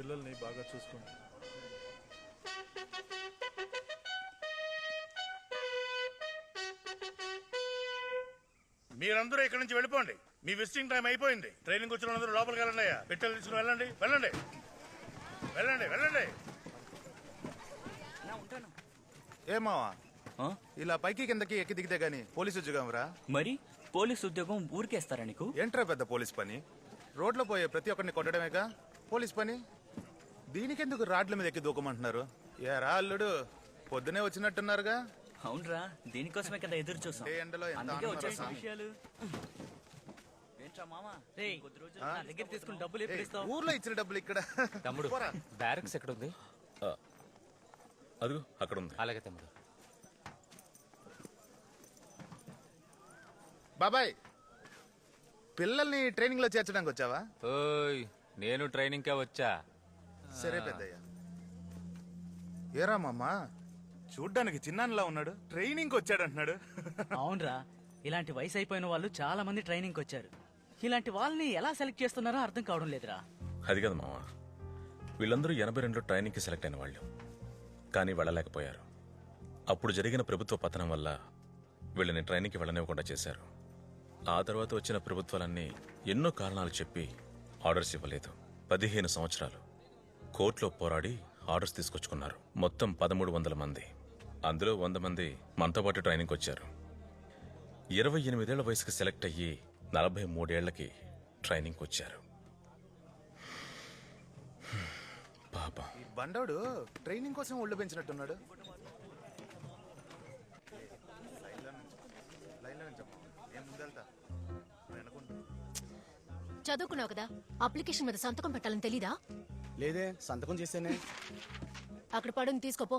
పిల్లల్ని బాగా చూసుకోండి. మీరందరూ ఇక్కడి నుంచి వెళ్ళిపోండి. మీ విజిటింగ్ టైం అయిపోయింది. ట్రైనింగ్ వచ్చిన అందరూ లోపలికి వెళ్ళండి. అయ్యా పెట్టెలు తీసుకుని వెళ్ళండి. వెళ్ళండి వెళ్ళండి వెళ్ళండి. ఏమావా ఇలా పైకి కిందకి ఎక్కి దిగితే గానీ పోలీసు ఉద్యోగం రా? మరి పోలీస్ ఉద్యోగం ఊరికేస్తారా నీకు? ఏంట్రా పెద్ద పోలీస్ పని? రోడ్లో పోయే ప్రతి ఒక్కరిని కొట్టడమేగా పోలీస్ పని. దీనికెందుకు రాడ్ల మీద ఎక్కి దూకమంటున్నారు? ఏరా అల్లుడు, పొద్దునే వచ్చినట్టున్నారుగా? అవునరా, దీనికోసమే కదా ఎదురు చూసాం. ఏ ఎండలో ఎంత అందుకే ఆనందం వచ్చేసిన రా. విషయాలు. ఏంట్రా మామా, కొద్ది రోజులు నా దగ్గర తీసుకుని డబ్బులు ఎప్పుడు ఏయ్, ఇస్తావు? ఊర్లో ఇచ్చిన డబ్బులు ఇక్కడ. తమ్ముడు పోరా. బ్యారక్స్ ఎక్కడ ఉంది? అదిగో అక్కడ ఉంది. అలాగే తమ్ముడు. బాబాయ్, పిల్లల్ని ట్రైనింగ్ లో చేర్చడానికి వచ్చావా? ఓయ్, నేను ట్రైనింగ్ కే వచ్చా. సరే పెద్దయ్య. ఏరా మామ, చూడ్డానికి చిన్నాన్నలా ఉన్నాడు, ట్రైనింగ్ వచ్చాడంటున్నాడు. అవునరా, ఇలాంటి వయసు అయిపోయిన వాళ్ళు చాలా మంది ట్రైనింగ్ వచ్చారు. ఇలాంటి వాళ్ళని ఎలా సెలెక్ట్ చేస్తున్నారో అర్థం కావడం లేదురా. అది కాదు మామ, వీళ్ళందరూ 82లో ట్రైనింగ్కి సెలెక్ట్ అయిన వాళ్ళు, కానీ వెళ్ళలేకపోయారు. అప్పుడు జరిగిన ప్రభుత్వ పతనం వల్ల వీళ్ళని ట్రైనింగ్కి వెళ్ళనివ్వకుండా చేశారు. ఆ తర్వాత వచ్చిన ప్రభుత్వాలన్నీ ఎన్నో కారణాలు చెప్పి ఆర్డర్స్ ఇవ్వలేదు. 15 సంవత్సరాలు కోర్టులో పోరాడి ఆర్డర్స్ తీసుకొచ్చుకున్నారు. మొత్తం 1300 మంది. అందులో 100 మంది మనతో పాటు ట్రైనింగ్కి వచ్చారు. 28 ఏళ్ల వయసుకి సెలెక్ట్ అయ్యి 43 ఏళ్లకి ట్రైనింగ్కి వచ్చారు. పాపం. ఈ బండోడు ట్రైనింగ్ కోసం ఒళ్ళు పెంచినట్టున్నాడు. చదువుకున్నావు కదా, అప్లికేషన్ మీద సంతకం పెట్టాలని తెలీదా? లేదే, సంతకం చేస్తేనే. అక్కడ పడుని తీసుకోపో.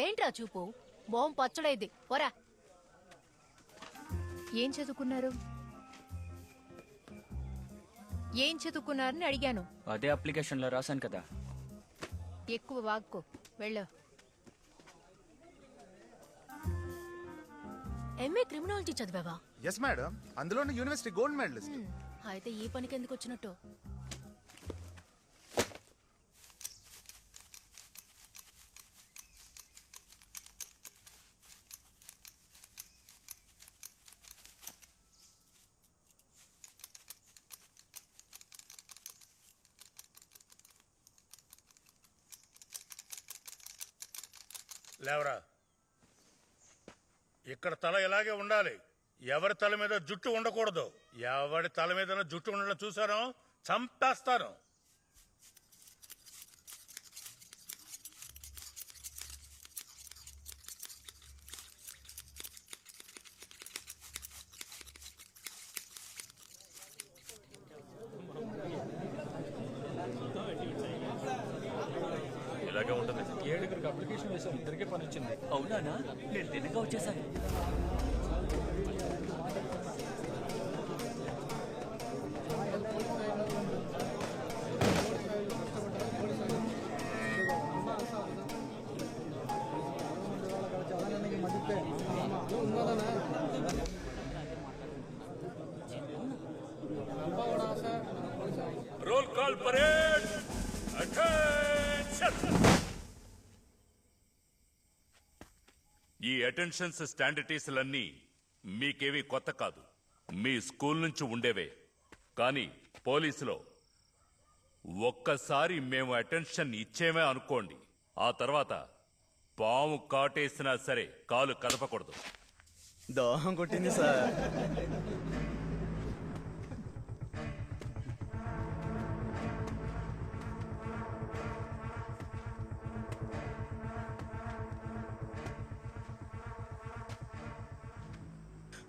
ఏంట్రా చూపు, మొహం పచ్చడైంది. పోరా. ఏం చదువుకున్నారు? ఏం చదువుకున్నారని అడిగాను. అదే అప్లికేషన్ లో రాశాను కదా. ఎక్కువ వాక్కో, వెళ్ళు. ఎంఏ క్రిమినాలజీ చదివావా? ఎస్ మేడం, అందులోని యూనివర్సిటీ గోల్డ్ మెడలిస్ట్. అయితే ఈ పనికి ఎందుకు వచ్చినట్టు? లేవరా. ఇక్కడ తల ఇలాగే ఉండాలి. ఎవరి తల మీద జుట్టు ఉండకూడదు. ఎవరి తల మీద జుట్టు ఉండడం చూసారో చంపేస్తాను. ఇలాగే ఉంటుంది. 7 అప్లికేషన్ వేసాం, ఇద్దరికే పని వచ్చింది. అవునా, నేను తినగా వచ్చేసాను. Roll call parade. అటెన్షన్. ఈ అటెన్షన్స్ స్టాండర్టీస్లన్నీ మీకేవి కొత్త కాదు, మీ స్కూల్ నుంచి ఉండేవే. కానీ పోలీసులో ఒక్కసారి మేము అటెన్షన్ ఇచ్చేమే అనుకోండి, ఆ తర్వాత పాము కాటేసినా సరే కాలు కదపకూడదు. దోహం కొట్టింది సార్.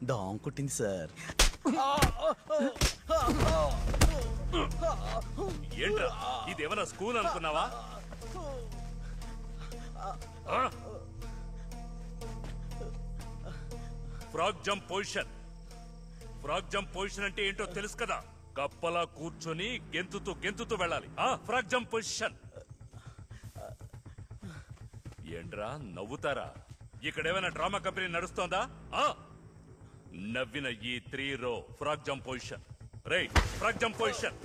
దోహం కొట్టింది సార్. ఏంట్రా ఇదేమన్నా స్కూల్ అనుకున్నావా? Frog jump position. Frog jump position అంటే ఏంటో తెలుసు కదా? కప్పలా కూర్చొని గెంతుతూ గెంతుతూ వెళ్ళాలి. Frog jump position. ఏంట్రా నవ్వుతారా? ఇక్కడేమైనా డ్రామా కంపెనీ నడుస్తోందా? నవ్విన ఈ 3 రో frog jump position. Right, frog jump position.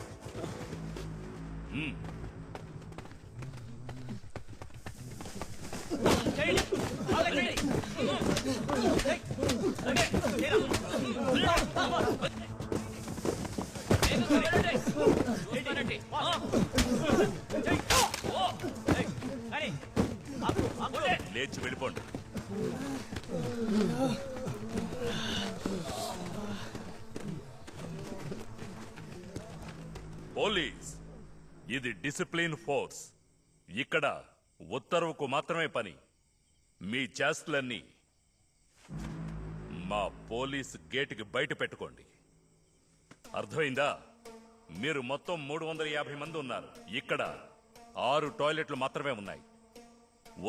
లేచి వెళ్ళిపోండి. పోలీస్ ఇది డిసిప్లిన్ ఫోర్స్. ఇక్కడ ఉత్తర్వుకు మాత్రమే పని. మీ చేష్టలన్నీ మా పోలీస్ గేటుకి బయట పెట్టుకోండి. అర్థమైందా? మీరు మొత్తం 350 మంది ఉన్నారు. ఇక్కడ 6 టాయిలెట్లు మాత్రమే ఉన్నాయి.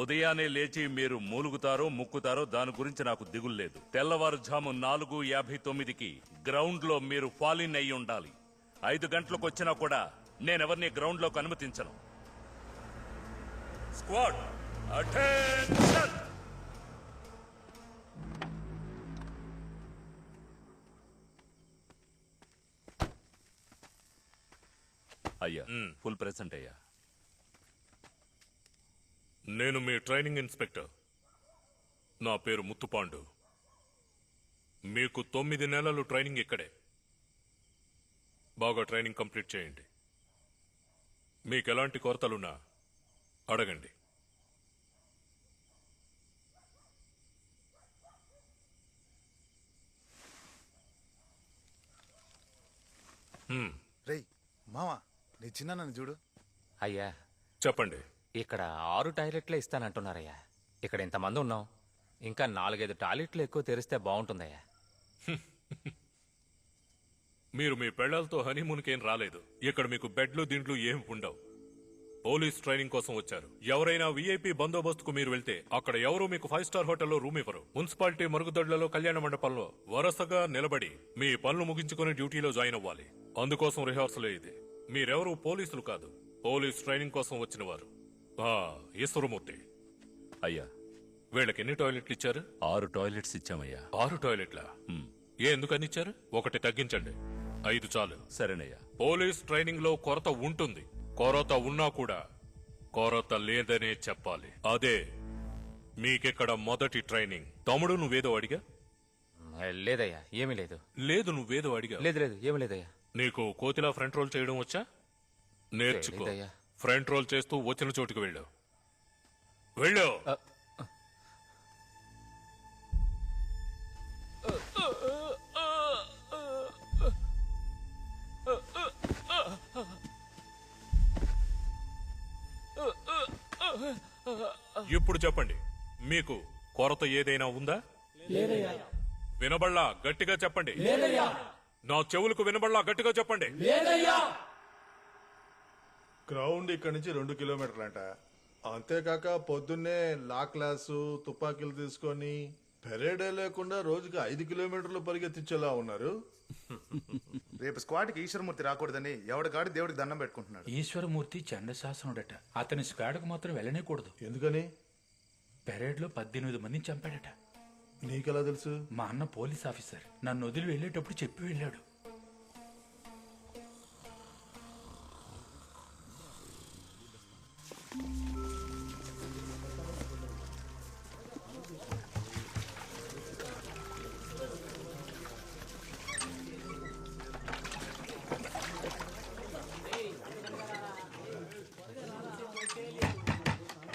ఉదయాన్నే లేచి మీరు మూలుగుతారో ముక్కుతారో దాని గురించి నాకు దిగులు లేదు. తెల్లవారుజాము 4:59కి గ్రౌండ్లో మీరు ఫాలిన్ అయి ఉండాలి. 5 గంటలకు వచ్చినా కూడా నేనెవరిని గ్రౌండ్లోకి అనుమతించను. Squad attention. అయ్యా, ఫుల్ ప్రెసెంట్ అయ్యా. నేను మీ ట్రైనింగ్ ఇన్స్పెక్టర్. నా పేరు ముత్తుపాండు. మీకు 9 నెలలు ట్రైనింగ్ ఇక్కడే. బాగా ట్రైనింగ్ కంప్లీట్ చేయండి. మీకు ఎలాంటి కొరతలున్నా అడగండి. రేయ్ మావా, నీ చిన్న నన్ను చూడు. అయ్యా, చెప్పండి. ఇక్కడ 6 టాయిలెట్లే ఇస్తానంటున్నారయ్యా. ఇక్కడ ఇంతమంది ఉన్నాం, ఇంకా 4-5 టాయిలెట్లు ఎక్కువ తెరిస్తే బాగుంటుందయ్యా. మీరు మీ పెళ్లాలతో హనీమూన్కేం రాలేదు. ఇక్కడ మీకు బెడ్లు దిండ్లు ఏం ఉండవు. పోలీస్ ట్రైనింగ్ కోసం వచ్చారు. ఎవరైనా వీఐపీ బందోబస్తుకు మీరు వెళ్తే అక్కడ ఎవరూ మీకు 5 స్టార్ హోటల్లో రూమ్ ఇవ్వరు. మున్సిపాలిటీ మరుగుదొడ్లలో, కళ్యాణ మండపంలో వరుసగా నిలబడి మీ పనులు ముగించుకుని డ్యూటీలో జాయిన్ అవ్వాలి. అందుకోసం రిహార్సలే ఇది. మీరెవరూ పోలీసులు కాదు, పోలీస్ ట్రైనింగ్ కోసం వచ్చిన వారు. ఈశ్వరమూర్తి, అయ్యా, వీళ్ళకి ఎన్ని టాయిలెట్లు ఇచ్చారు? 6 టాయిలెట్స్ ఇచ్చామయ్యా. 6 టాయిలెట్లా? ఎందుకని ఇచ్చారు? 1 తగ్గించండి. 5 చాలు. సరేనయ్యా. పోలీస్ ట్రైనింగ్ లో కొరత ఉంటుంది. కొరత ఉన్నా కూడా కొరత లేదనే చెప్పాలి. అదే మీకిక్కడ మొదటి ట్రైనింగ్. తమ్ముడు, నువ్వేదో అడిగా? లేదయ్యా, ఏమీ లేదు. లేదు, నువ్వేదో అడిగా? లేదు లేదు, ఏమీ లేదయ్యా. నీకు కోతిలా ఫ్రంట్ రోల్ చేయడం వచ్చా? నేర్చుకో. తెలీదయ్యా. ఫ్రంట్ రోల్ చేస్తూ వచ్చిన చోటుకు వెళ్ళు. వెళ్ళు. ఇప్పుడు చెప్పండి, మీకు కొరత ఏదైనా ఉందా? వినబడలా? గట్టిగా చెప్పండి. నా చెవులకు వినబడలా? గట్టిగా చెప్పండి. గ్రౌండ్ ఇక్కడ నుంచి 2 కిలోమీటర్లంట. అంతేకాక పొద్దున్నే లా క్లాసు, తుపాకీలు తీసుకొని పెరేడే లేకుండా రోజుకి 5 కిలోమీటర్లు పరిగెత్తించేలా ఉన్నారు. రేపు స్క్వాడ్కి ఈశ్వరమూర్తి రాకూడదని ఎవడికాడి దేవుడికి దండం పెట్టుకుంటున్నాడు. ఈశ్వరమూర్తి చండశాసనుడట. అతని స్క్వాడ్కు మాత్రం వెళ్ళనేకూడదు. ఎందుకని? పెరేడ్లో 18 మందిని చంపాడట. నీకెలా తెలుసు? మా అన్న పోలీస్ ఆఫీసర్ నన్ను వదిలి వెళ్ళేటప్పుడు చెప్పి వెళ్ళాడు.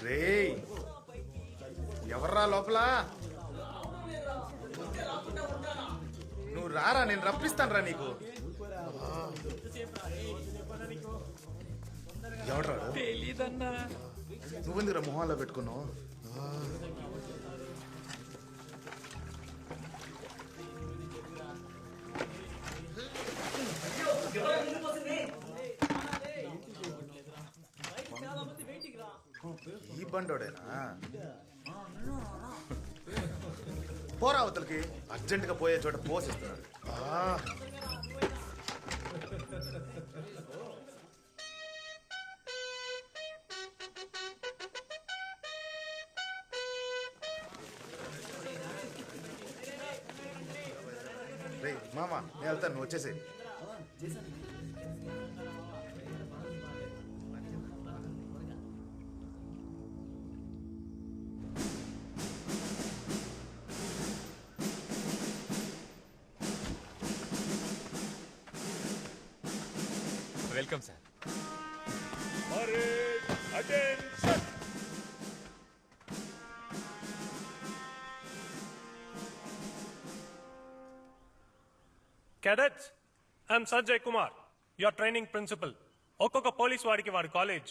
రేయ్, ఎవర్రా లోపల? నువ్వు రారా, నేను రప్పిస్తానురా నీకు. ఎవడ్రాడు? తెలీదన్నా. నువ్వెందుకురా మొహాల్లో పెట్టుకున్నావు? ఈ బండోడేనా? పోరా అవతలకి. అర్జెంటుగా పోయే చోట పోసిస్తున్నాడు. రే మామా, నేను వెళ్తాను, నువ్వు వచ్చేసేయి. Welcome sir. Cadets, I'm Sanjay Kumar, your training principal. ఒక్కొక్క పోలీస్ వాడికి వాడి కాలేజ్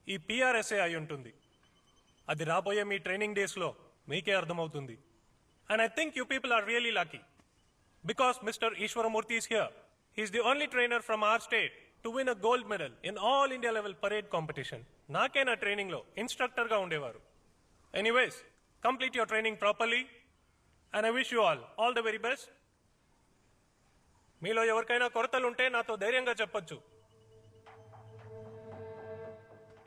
ఈ పిఆర్ఎస్ఏ అయి ఉంటుంది. అది రాబోయే మీ ట్రైనింగ్ డేస్లో మీకే అర్థమవుతుంది. And I think you people are really lucky because mister Eswaramurthy is here. He's the only trainer from our state to win a gold medal in all India level parade competition. నాకే నా ట్రైనింగ్లో ఇన్స్ట్రక్టర్గా ఉండేవారు. Anyways, complete your training properly and I wish you all the very best. మీలో ఎవరికైనా కొరతలుంటే నాతో ధైర్యంగా చెప్పొచ్చు.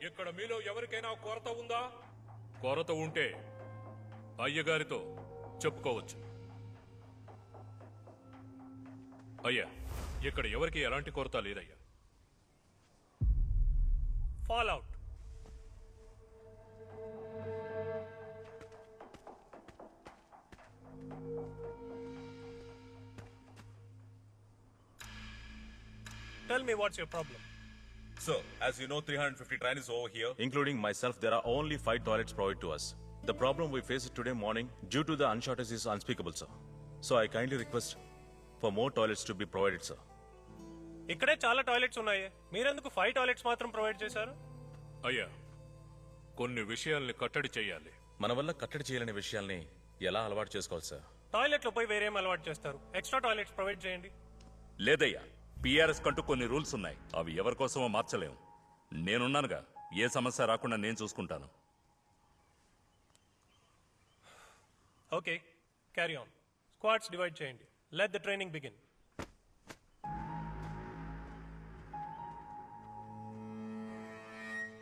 ఇక్కడ మీలో ఎవరికైనా కొరత ఉందా? కొరత ఉంటే అయ్యగారితో చెప్పుకోవచ్చు. అయ్యా, ఇక్కడ ఎవరికి ఎలాంటి కొరత లేదయ్యా. Fall out. Tell me what's your problem. Sir, as you know, 350 trainers over here, including myself, there are only 5 toilets provided to us. The problem we faced today morning due to the unshortage is unspeakable, sir. So I kindly request for more toilets to be provided, sir. ఇక్కడే చాలా toilets ఉన్నాయి, మీరెందుకు 5 toilets మాత్రం provide చేశారు? అయ్యా, కొన్ని విషయాల్ని కట్టడి చేయాలి. మన వల్ల కట్టడి చేయలేని విషయాల్ని ఎలా అలవాటు చేసుకోవాలి, సార్? టాయిలెట్లో పోయి వేరేం అలవాటు చేస్తారు? ఎక్స్ట్రా టాయిలెట్స్ ప్రొవైడ్ చేయండి. లేదయ్యా, పిఆర్ఎస్ కంటూ కొన్ని రూల్స్ ఉన్నాయి. అవి ఎవరి కోసమో మార్చలేము. నేనున్నానుగా, ఏ సమస్య రాకుండా నేను చూసుకుంటాను. Okay, carry on. Squads divide చేయండి. Let the training begin.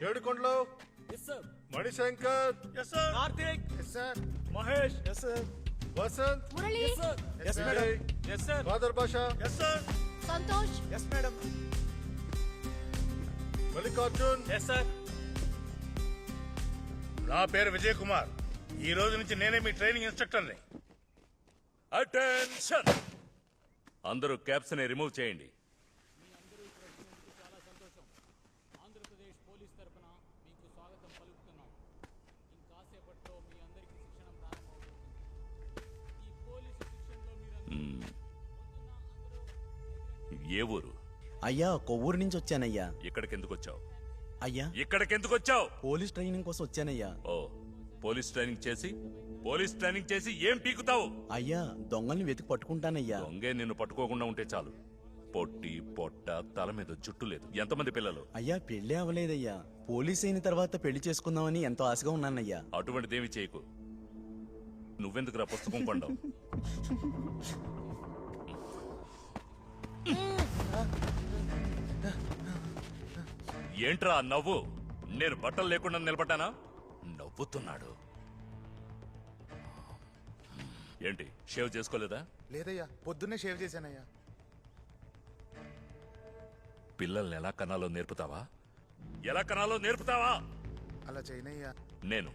Yedukondalu, Manishankar, Karthik, Mahesh, Vasanth, Murali, father Basha, Santosh, Mallikarjun. నా పేరు విజయ్ కుమార్. ఈ రోజు నుంచి నేనే మీ ట్రైనింగ్ ఇన్స్ట్రక్టర్ని. అటెన్షన్! అందరూ క్యాప్స్ ని రిమూవ్ చేయండి. ఏ ఊరు? అయ్యా, కొవ్వూరు నుంచి వచ్చానయ్యా. ఇక్కడికెందుకు వచ్చావు? అయ్యా, ఇక్కడికెందుకు వచ్చావు? పోలీస్ ట్రైనింగ్ కోసం వచ్చానయ్యా. ఓ, పోలీస్ ట్రైనింగ్ చేసి ఏం పీకుతావు? అయ్యా, దొంగల్ని వెతికి పట్టుకుంటానయ్యా. దొంగే నిన్ను పట్టుకోకుండా ఉంటే చాలు. పొట్టి పొట్ట, తల మీద జుట్టు లేదు. ఎంతమంది పిల్లలు? అయ్యా, పెళ్లి అవ్వలేదయ్యా. పోలీస్ అయిన తర్వాత పెళ్లి చేసుకుందామని ఎంతో ఆశగా ఉన్నానయ్యా. అటువంటిదేమి చేయకు. నువ్వెందుకురా పుస్తకం కొండవు? ఏంట్రా నవ్వు? నేను బట్టలు లేకుండా నిలబడ్డానా? నవ్వుతున్నాడు. ఏంటి, షేవ్ చేసుకోలేదా? లేదయ్యా, పొద్దున్నే షేవ్ చేశానయ్యా. పిల్లల్ని ఎలా కనాలో నేర్పుతావా? అలా చేయనయ్యా. నేను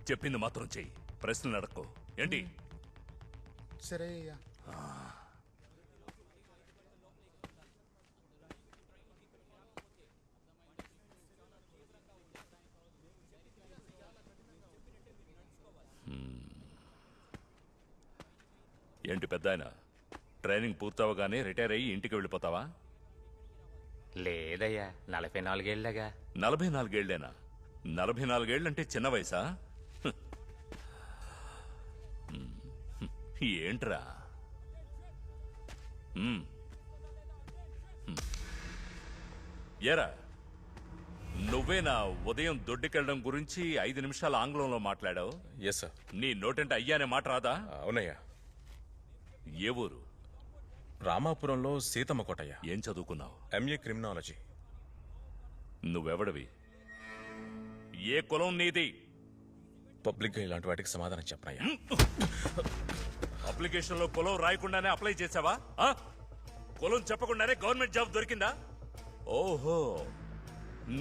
చెప్పింది మాత్రం చెయ్యి. ప్రశ్నలు అడక్కో. ఏంటి? సరే అయ్యా. ఏంటి పెద్దాయన, ట్రైనింగ్ పూర్తవగానే రిటైర్ అయ్యి ఇంటికి వెళ్ళిపోతావా? లేదయ్యా, 44 ఏళ్ళగా. 44 ఏళ్లేనా? 44 ఏళ్ళంటే చిన్న వయసా? ఏంట్రా? ఏరా, నువ్వేనా ఉదయం దొడ్డికెళ్ళడం గురించి 5 నిమిషాలు ఆంగ్లంలో మాట్లాడావు? Yes sir. నీ నోటంటే అయ్యానే మాట రాదా? అవునయ్యా. ఏ ఊరు? రామాపురంలో సీతమ్మ కోటయ్య. ఏం చదువుకున్నావు? MA criminology. నువ్వెవడివి? ఏ కులం నీది? పబ్లిక్ గా ఇలాంటి వాటికి సమాధానం చెప్పనయ్యా. అప్లికేషన్ లో కులం రాయకుండానే అప్లై చేసావా? కులం చెప్పకుండానే గవర్నమెంట్ జాబ్ దొరికిందా? ఓహో,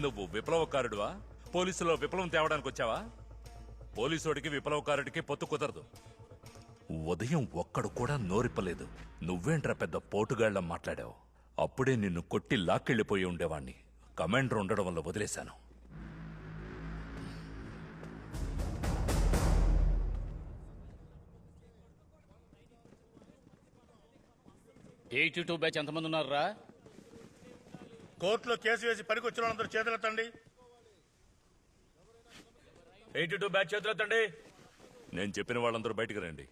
నువ్వు విప్లవకారుడువా? పోలీసులో విప్లవం తేవడానికి వచ్చావా? పోలీసుడికి విప్లవకారుడికి పొత్తు కుదరదు. ఉదయం ఒక్కడు కూడా నోరిప్పలేదు. నువ్వేంట్రా పెద్ద పోటుగాళ్ళం మాట్లాడావు? అప్పుడే నిన్ను కొట్టి లాక్కెళ్ళిపోయి ఉండేవాణ్ణి. కమాండర్ ఉండడం వల్ల వదిలేశాను. బ్యాచ్ ఎంతమంది ఉన్నారా? కోర్టులో కేసు వేసి పనికొచ్చిన వాళ్ళందరూ చేతులెత్తండి. 82 బ్యాచ్ చేతులెత్తండి. నేను చెప్పిన వాళ్ళందరూ బయటికి రండి.